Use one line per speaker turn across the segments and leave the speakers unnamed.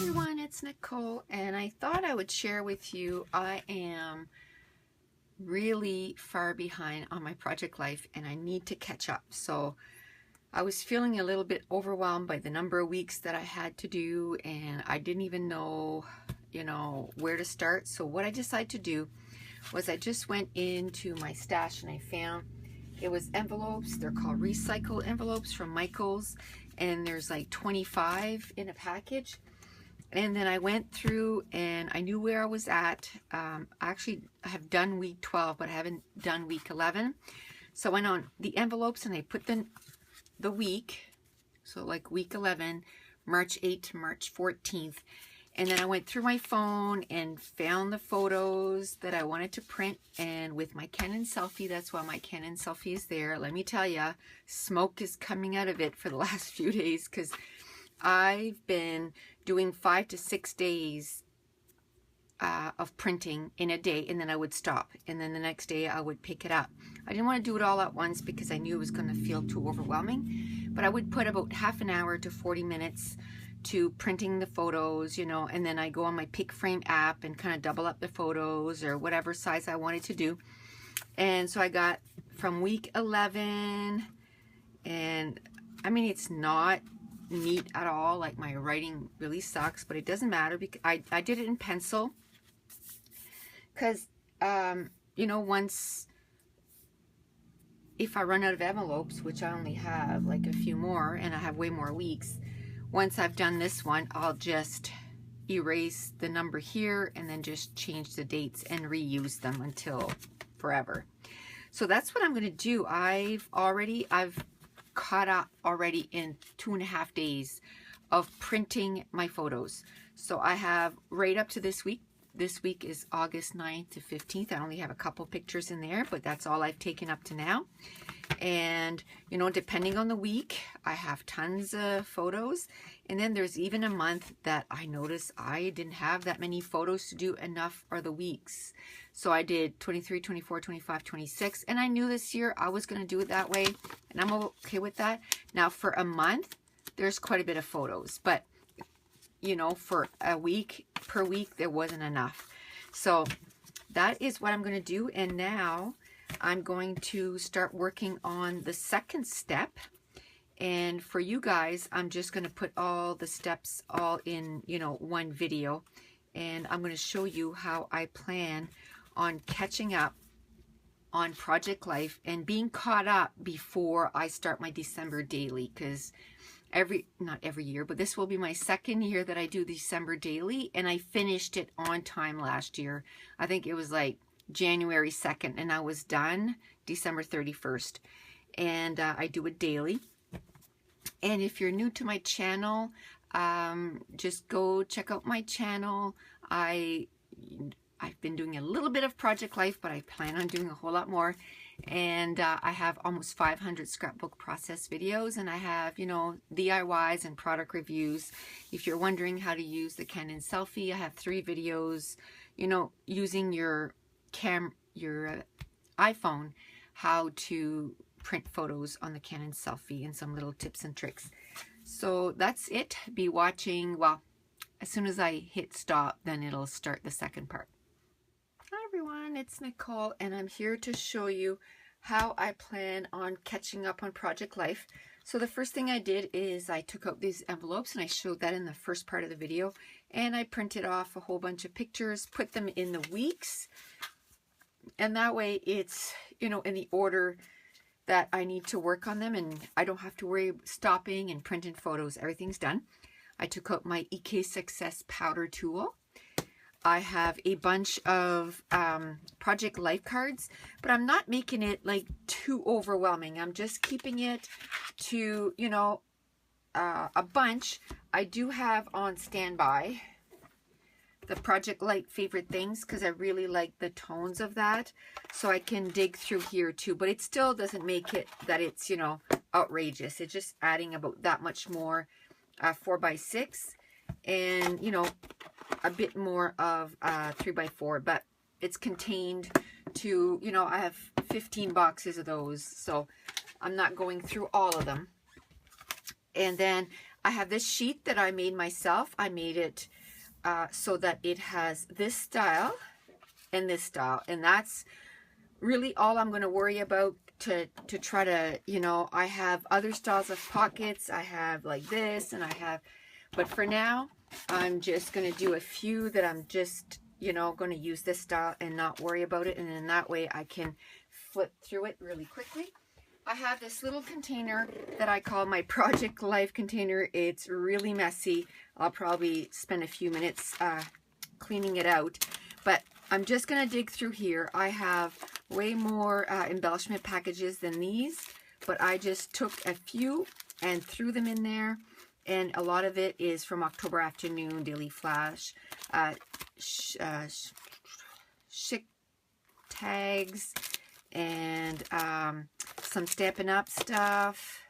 everyone, it's Nicole, and I thought I would share with you I am really far behind on my project life and I need to catch up. So I was feeling a little bit overwhelmed by the number of weeks that I had to do, and I didn't even know, where to start. So what I decided to do was I just went into my stash and I found it was envelopes. They're called recycle envelopes from Michaels, and there's like 25 in a package. And then I went through and I knew where I was at. Actually, I have done week 12, but I haven't done week 11. So I went on the envelopes and I put the week, so like week 11, March 8th to March 14th. And then I went through my phone and found the photos that I wanted to print. And with my Canon selfie, that's why my Canon selfie is there. Let me tell you, smoke is coming out of it for the last few days because I've been doing 5 to 6 days of printing in a day, and then I would stop, and then the next day I would pick it up. I didn't want to do it all at once because I knew it was going to feel too overwhelming, but I would put about half an hour to 40 minutes to printing the photos, and then I go on my pick frame app and kind of double up the photos or whatever size I wanted to do. And so I got from week 11, and I mean, it's not neat at all, like my writing really sucks, but it doesn't matter because I did it in pencil because once, if I run out of envelopes, which I only have like a few more and I have way more weeks, once I've done this one, I'll just erase the number here and then just change the dates and reuse them until forever. So that's what I'm going to do. I've caught up already in 2.5 days of printing my photos. So I have right up to this week. This week is August 9th to 15th. I only have a couple pictures in there, but that's all I've taken up to now. And, depending on the week, I have tons of photos. And then there's even a month that I noticed I didn't have that many photos to do. Enough are the weeks. So I did 23, 24, 25, 26. And I knew this year I was going to do it that way. And I'm okay with that. Now for a month, there's quite a bit of photos. But, for a week, per week, there wasn't enough. So that is what I'm going to do. And now I'm going to start working on the second step. And for you guys, I'm just going to put all the steps all in, one video. And I'm going to show you how I plan on catching up on project life and being caught up before I start my December daily, because not every year, but this will be my second year that I do December daily, and I finished it on time last year. I think it was like January 2nd, and I was done December 31st. And I do it daily. And if you're new to my channel, just go check out my channel. I've been doing a little bit of project life, but I plan on doing a whole lot more. And I have almost 500 scrapbook process videos, and I have, DIYs and product reviews. If you're wondering how to use the Canon selfie, I have 3 videos, using your iPhone, how to print photos on the Canon selfie, and some little tips and tricks. So that's it. Be watching. Well, as soon as I hit stop, then it'll start the second part. Hi everyone, it's Nicole, and I'm here to show you how I plan on catching up on project life. So the first thing I did is I took out these envelopes, and I showed that in the first part of the video, and I printed off a whole bunch of pictures, put them in the weeks, and that way it's, in the order that I need to work on them, and I don't have to worry stopping and printing photos. Everything's done. I took out my EK Success powder tool. I have a bunch of project life cards, but I'm not making it like too overwhelming. I'm just keeping it to, a bunch. I do have on standby the project light favorite things because I really like the tones of that, so I can dig through here too, but it still doesn't make it that it's outrageous. It's just adding about that much more 4x6 and a bit more of 3x4, but it's contained to, I have 15 boxes of those, so I'm not going through all of them. And then I have this sheet that I made myself. I made it so that it has this style and this style, and that's really all I'm going to worry about to try to, you know, I have other styles of pockets. I have like this, and I have, but for now, I'm just going to do a few that I'm just, you know, going to use this style and not worry about it. And then that way I can flip through it really quickly. I have this little container that I call my Project Life container. It's really messy. I'll probably spend a few minutes cleaning it out, but I'm just going to dig through here. I have way more embellishment packages than these, but I just took a few and threw them in there. And a lot of it is from October Afternoon, Daily Flash, chic tags, and some Stampin' Up stuff.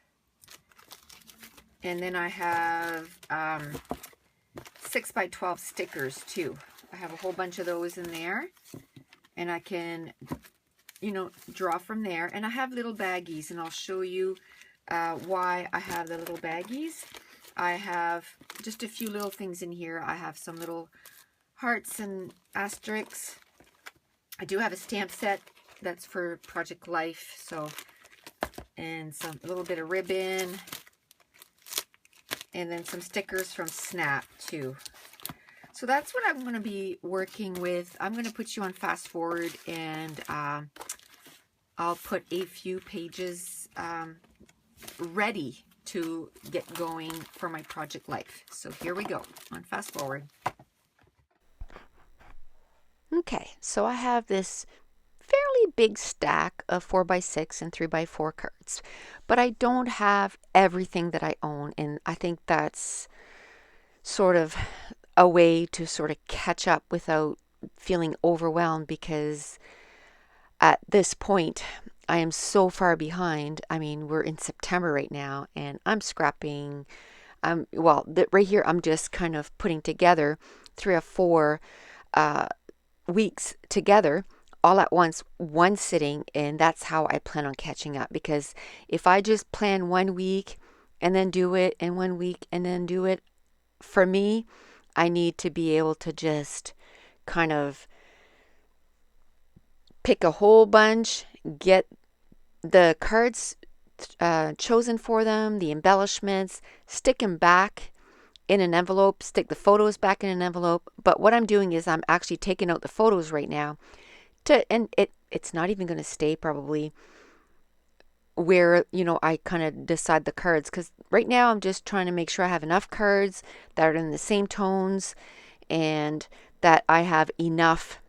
And then I have 6x12 stickers too. I have a whole bunch of those in there, and I can, you know, draw from there. And I have little baggies, and I'll show you why I have the little baggies. I have just a few little things in here. I have some little hearts and asterisks. I do have a stamp set that's for Project Life, so, and some, a little bit of ribbon, and then some stickers from Snap too. So that's what I'm going to be working with. I'm going to put you on fast forward, and I'll put a few pages ready to get going for my Project Life. So here we go on fast forward.
Okay, so I have this fairly big stack of 4x6 and 3x4 cards, but I don't have everything that I own, and I think that's sort of a way to sort of catch up without feeling overwhelmed, because at this point I am so far behind. I mean, we're in September right now, and I'm scrapping. Right here I'm just kind of putting together 3 or 4 weeks together all at once, one sitting, and that's how I plan on catching up. Because if I just plan 1 week and then do it, and 1 week and then do it, for me, I need to be able to just kind of pick a whole bunch, get the cards chosen for them, the embellishments, stick them back in an envelope, stick the photos back in an envelope. But what I'm doing is I'm actually taking out the photos right now, and it's not even going to stay probably where, you know, I kind of decide the cards, because right now I'm just trying to make sure I have enough cards that are in the same tones, and that I have enough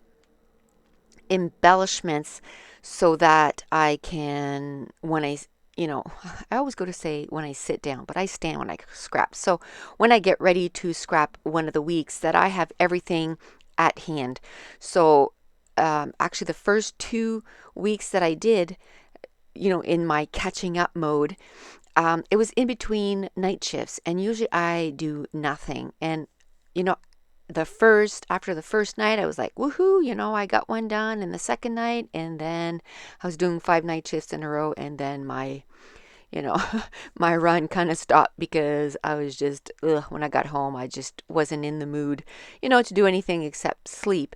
embellishments so that I can, when I, you know, I always go to say when I sit down, but I stand when I scrap. So when I get ready to scrap one of the weeks, that I have everything at hand. So actually the first 2 weeks that I did, you know, in my catching up mode, it was in between night shifts, and usually I do nothing. And, you know, after the first night, I was like, woohoo, you know, I got one done. And the second night, and then I was doing 5 night shifts in a row, and then my, you know, my run kind of stopped, because I was just, when I got home, I just wasn't in the mood, you know, to do anything except sleep.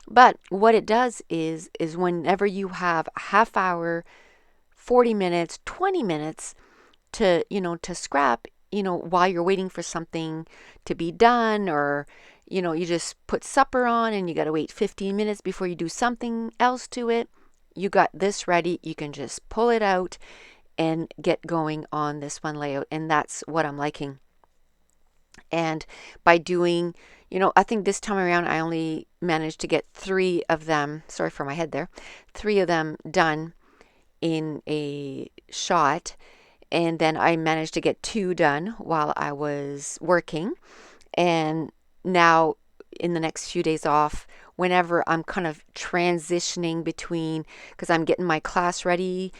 But what it does is whenever you have a half hour, 40 minutes, 20 minutes to, you know, to scrap, you know, while you're waiting for something to be done, or, you know, you just put supper on and you got to wait 15 minutes before you do something else to it, you got this ready. You can just pull it out and get going on this one layout. And that's what I'm liking. And by doing, you know, I think this time around I only managed to get 3 of them, sorry for my head there, 3 of them done in a shot. And then I managed to get 2 done while I was working. And now in the next few days off, whenever I'm kind of transitioning between, because I'm getting my class ready,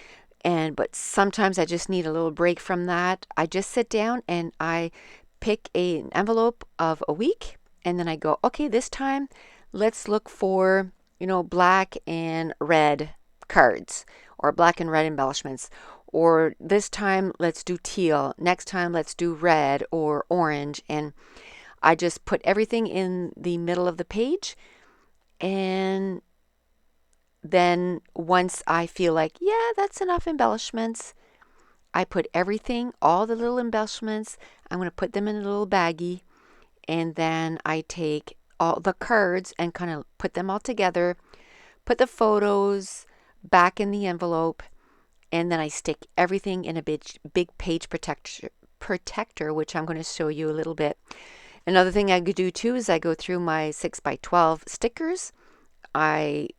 but sometimes I just need a little break from that, I just sit down and I pick an envelope of a week, and then I go, okay, this time let's look for, you know, black and red cards, or black and red embellishments, or this time let's do teal, next time let's do red or orange. And I just put everything in the middle of the page, and then once I feel like, yeah, that's enough embellishments, I put everything, all the little embellishments, I'm going to put them in a little baggie, and then I take all the cards and kind of put them all together, put the photos back in the envelope, and then I stick everything in a big page protector, which I'm going to show you a little bit. Another thing I could do too is I go through my 6x12 stickers. I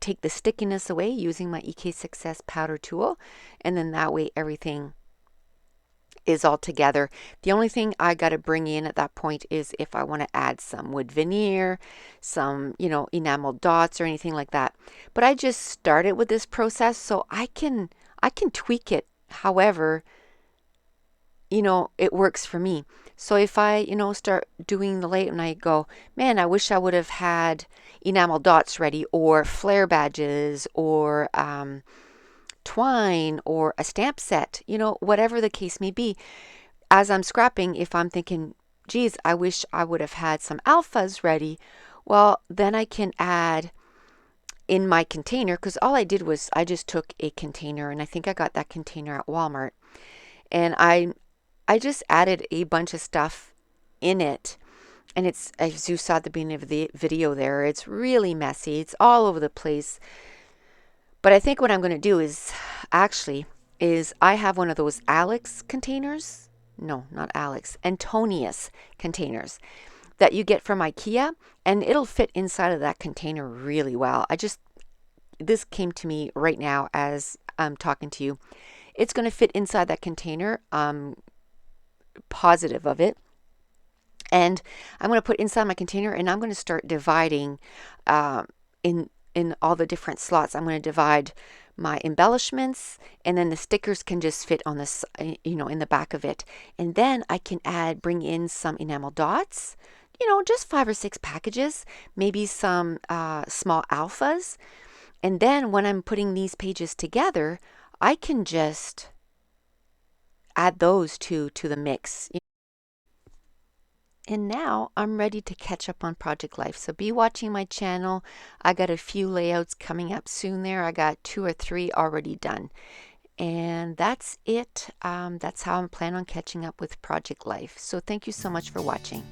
take the stickiness away using my EK Success powder tool, and then that way everything is all together. The only thing I got to bring in at that point is if I want to add some wood veneer, some, enamel dots or anything like that. But I just started with this process so I can tweak it however, it works for me. So if I, start doing the layout and I go, man, I wish I would have had enamel dots ready, or flare badges, or twine, or a stamp set, whatever the case may be. As I'm scrapping, if I'm thinking, geez, I wish I would have had some alphas ready, well, then I can add in my container, because all I did was I just took a container, and I think I got that container at Walmart, and I just added a bunch of stuff in it. And it's, as you saw at the beginning of the video there, it's really messy. It's all over the place. But I think what I'm going to do is I have one of those Alex containers. No, not Alex. Antonius containers that you get from IKEA. And it'll fit inside of that container really well. This came to me right now as I'm talking to you. It's going to fit inside that container. Positive of it. And I'm going to put inside my container, and I'm going to start dividing in all the different slots. I'm going to divide my embellishments, and then the stickers can just fit on this, in the back of it. And then I can bring in some enamel dots, just 5 or 6 packages, maybe some small alphas. And then when I'm putting these pages together, I can just add those to the mix. And now I'm ready to catch up on project life. So be watching my channel. I got a few layouts coming up soon there. I got 2 or 3 already done. And that's it. That's how I'm planning on catching up with project life. So thank you so much for watching.